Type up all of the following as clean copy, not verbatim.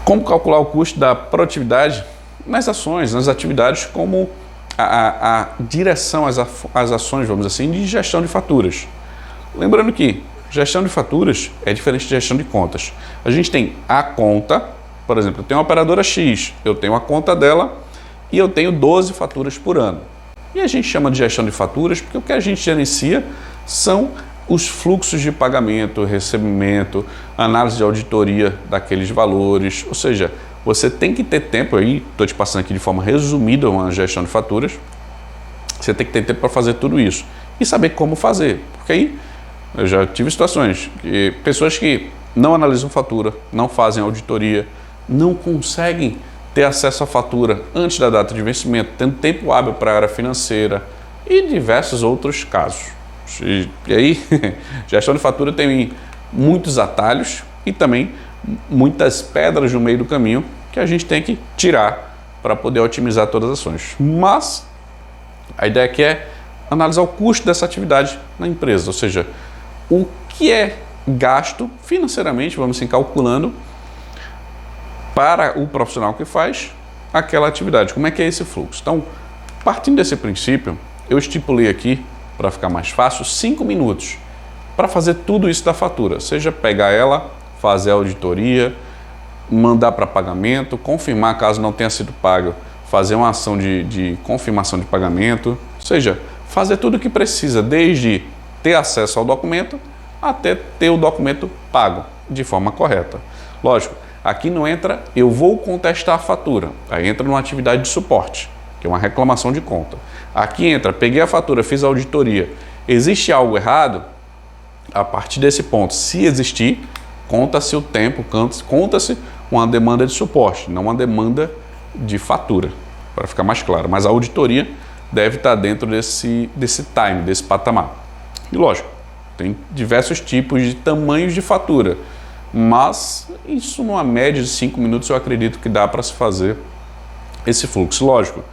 Como calcular o custo da produtividade nas ações, nas atividades, como a direção às ações, vamos dizer assim, de gestão de faturas. Lembrando que gestão de faturas é diferente de gestão de contas. A gente tem a conta, por exemplo, eu tenho uma operadora X, eu tenho a conta dela e eu tenho 12 faturas por ano. E a gente chama de gestão de faturas porque o que a gente gerencia são os fluxos de pagamento, recebimento, análise de auditoria daqueles valores, ou seja, você tem que ter tempo, aí estou te passando aqui de forma resumida uma gestão de faturas, você tem que ter tempo para fazer tudo isso e saber como fazer, porque aí eu já tive situações que pessoas que não analisam fatura, não fazem auditoria, não conseguem ter acesso à fatura antes da data de vencimento, tendo tempo hábil para a área financeira e diversos outros casos. E aí, gestão de fatura tem muitos atalhos e também muitas pedras no meio do caminho que a gente tem que tirar para poder otimizar todas as ações. Mas a ideia aqui é analisar o custo dessa atividade na empresa, ou seja, o que é gasto financeiramente, vamos assim, calculando para o profissional que faz aquela atividade. Como é que é esse fluxo? Então, partindo desse princípio, eu estipulei aqui, para ficar mais fácil, 5 minutos para fazer tudo isso da fatura, seja pegar ela, fazer a auditoria, mandar para pagamento, confirmar caso não tenha sido pago, fazer uma ação de confirmação de pagamento, ou seja, fazer tudo o que precisa, desde ter acesso ao documento até ter o documento pago de forma correta. Lógico, aqui não entra eu vou contestar a fatura, aí entra numa atividade de suporte, que é uma reclamação de conta. Aqui entra, peguei a fatura, fiz a auditoria, existe algo errado? A partir desse ponto, se existir, conta-se o tempo, conta-se uma demanda de suporte, não uma demanda de fatura, para ficar mais claro. Mas a auditoria deve estar dentro desse time, desse patamar. E lógico, tem diversos tipos de tamanhos de fatura, mas isso numa média de 5 minutos eu acredito que dá para se fazer esse fluxo. Lógico,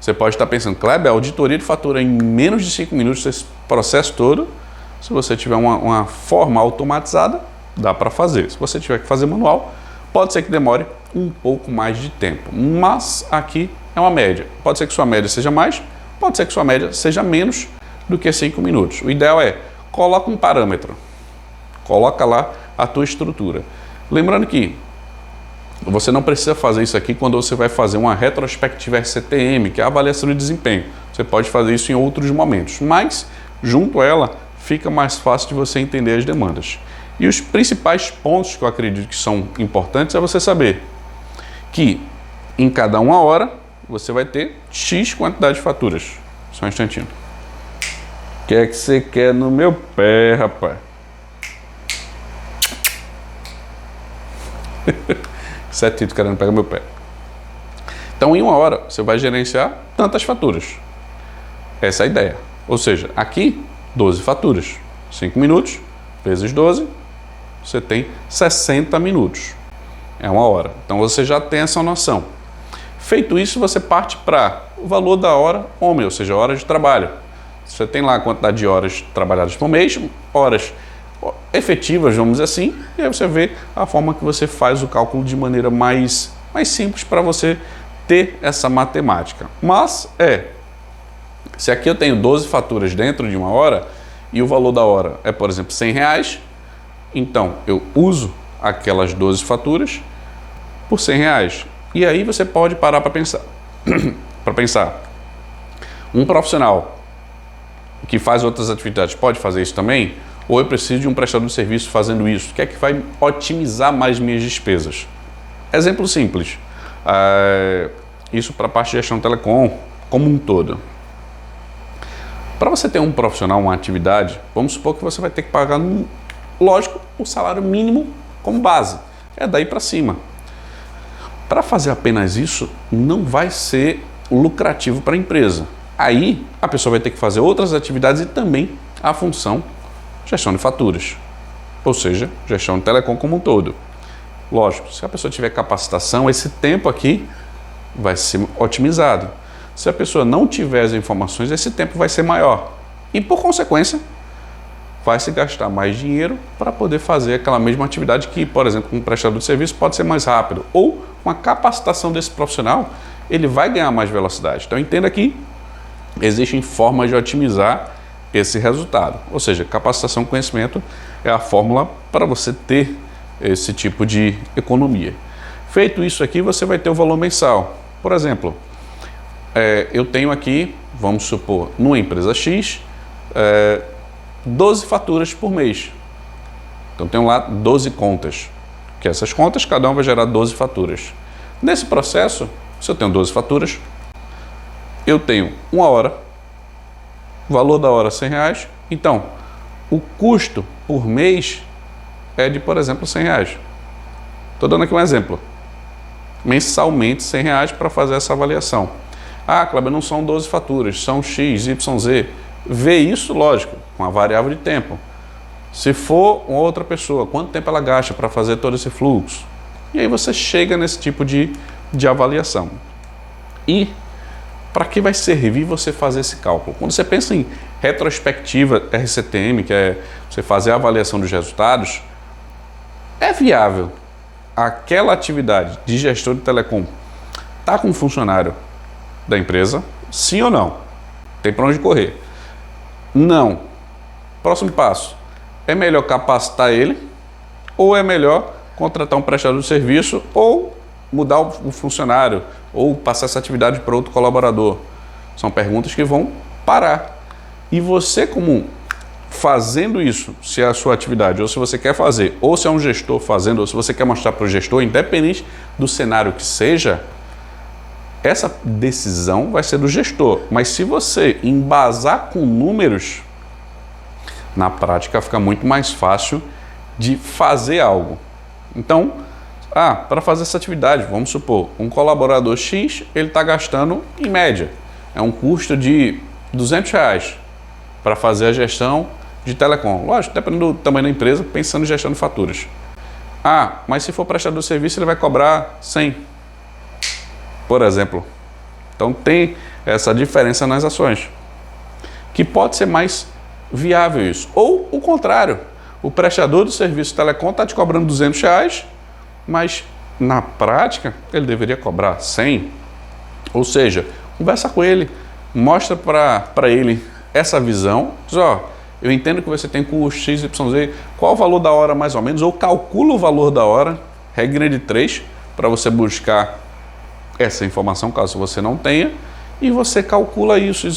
você pode estar pensando, Kleber, a auditoria de fatura em menos de 5 minutos, esse processo todo, se você tiver uma forma automatizada, dá para fazer. Se você tiver que fazer manual, pode ser que demore um pouco mais de tempo, mas aqui é uma média. Pode ser que sua média seja mais, pode ser que sua média seja menos do que 5 minutos. O ideal é, coloca um parâmetro, coloca lá a tua estrutura. Lembrando que você não precisa fazer isso aqui quando você vai fazer uma retrospectiva RCTM, que é a avaliação de desempenho. Você pode fazer isso em outros momentos, mas junto a ela fica mais fácil de você entender as demandas. E os principais pontos que eu acredito que são importantes é você saber que em cada 1 hora você vai ter X quantidade de faturas. Só um instantinho. O que é que você quer no meu pé, rapaz? Setito querendo pegar meu pé. Então, em 1 hora, você vai gerenciar tantas faturas. Essa é a ideia. Ou seja, aqui, 12 faturas. 5 minutos vezes 12, você tem 60 minutos. É 1 hora. Então, você já tem essa noção. Feito isso, você parte para o valor da hora homem, ou seja, horas de trabalho. Você tem lá a quantidade de horas trabalhadas por mês, horas efetivas, vamos dizer assim, e aí você vê a forma que você faz o cálculo de maneira mais simples para você ter essa matemática. Mas se aqui eu tenho 12 faturas dentro de 1 hora e o valor da hora é, por exemplo, R$100, então eu uso aquelas 12 faturas por R$100. E aí você pode parar para pensar. Um profissional que faz outras atividades pode fazer isso também? Ou eu preciso de um prestador de serviço fazendo isso? O que é que vai otimizar mais minhas despesas? Exemplo simples. Isso para a parte de gestão telecom como um todo. Para você ter um profissional, uma atividade, vamos supor que você vai ter que pagar, lógico, o salário mínimo como base. É daí para cima. Para fazer apenas isso, não vai ser lucrativo para a empresa. Aí, a pessoa vai ter que fazer outras atividades e também a função gestão de faturas, ou seja, gestão de telecom como um todo. Lógico, se a pessoa tiver capacitação, esse tempo aqui vai ser otimizado. Se a pessoa não tiver as informações, esse tempo vai ser maior. E, por consequência, vai se gastar mais dinheiro para poder fazer aquela mesma atividade que, por exemplo, com um prestador de serviço pode ser mais rápido. Ou com a capacitação desse profissional, ele vai ganhar mais velocidade. Então entenda que existem formas de otimizar esse resultado. Ou seja, capacitação e conhecimento é a fórmula para você ter esse tipo de economia. Feito isso aqui, você vai ter o valor mensal. Por exemplo, eu tenho aqui, vamos supor, numa empresa X, 12 faturas por mês. Então tenho lá 12 contas, que essas contas, cada uma vai gerar 12 faturas. Nesse processo, se eu tenho 12 faturas, eu tenho uma hora, valor da hora R$100, então o custo por mês é de, por exemplo, R$100. Estou dando aqui um exemplo. Mensalmente R$100 para fazer essa avaliação. Ah, Cláudio, não são 12 faturas, são X, Y, Z. Vê isso, lógico, com a variável de tempo. Se for uma outra pessoa, quanto tempo ela gasta para fazer todo esse fluxo? E aí você chega nesse tipo de avaliação. E para que vai servir você fazer esse cálculo? Quando você pensa em retrospectiva RCTM, que é você fazer a avaliação dos resultados, é viável aquela atividade de gestor de telecom tá com um funcionário da empresa? Sim ou não? Tem para onde correr? Não. Próximo passo. É melhor capacitar ele ou é melhor contratar um prestador de serviço ou mudar o funcionário ou passar essa atividade para outro colaborador? São perguntas que vão parar. E você, como fazendo isso, se é a sua atividade, ou se você quer fazer, ou se é um gestor fazendo, ou se você quer mostrar para o gestor, independente do cenário que seja, essa decisão vai ser do gestor. Mas se você embasar com números, na prática fica muito mais fácil de fazer algo. Então, para fazer essa atividade, vamos supor, um colaborador X, ele está gastando, em média, é um custo de R$200 para fazer a gestão de telecom. Lógico, dependendo do tamanho da empresa, pensando em gestão de faturas. Mas se for prestador de serviço, ele vai cobrar 100, por exemplo. Então tem essa diferença nas ações, que pode ser mais viável isso. Ou o contrário, o prestador do serviço telecom está te cobrando R$200, mas na prática ele deveria cobrar 100. Ou seja, conversa com ele, mostra para ele essa visão, diz, eu entendo que você tem custo XYZ, qual o valor da hora mais ou menos, ou calcula o valor da hora, regra de 3, para você buscar essa informação, caso você não tenha, e você calcula isso, diz,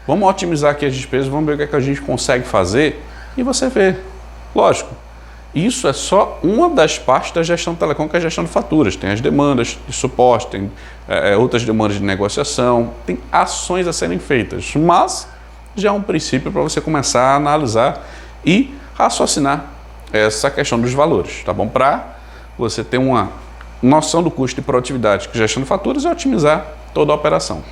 vamos otimizar aqui as despesas, vamos ver o que é que a gente consegue fazer, e você vê. Lógico, isso é só uma das partes da gestão de telecom, que é a gestão de faturas. Tem as demandas de suporte, tem outras demandas de negociação, tem ações a serem feitas, mas já é um princípio para você começar a analisar e raciocinar essa questão dos valores, tá bom? Para você ter uma noção do custo e produtividade que gestão de faturas e otimizar toda a operação.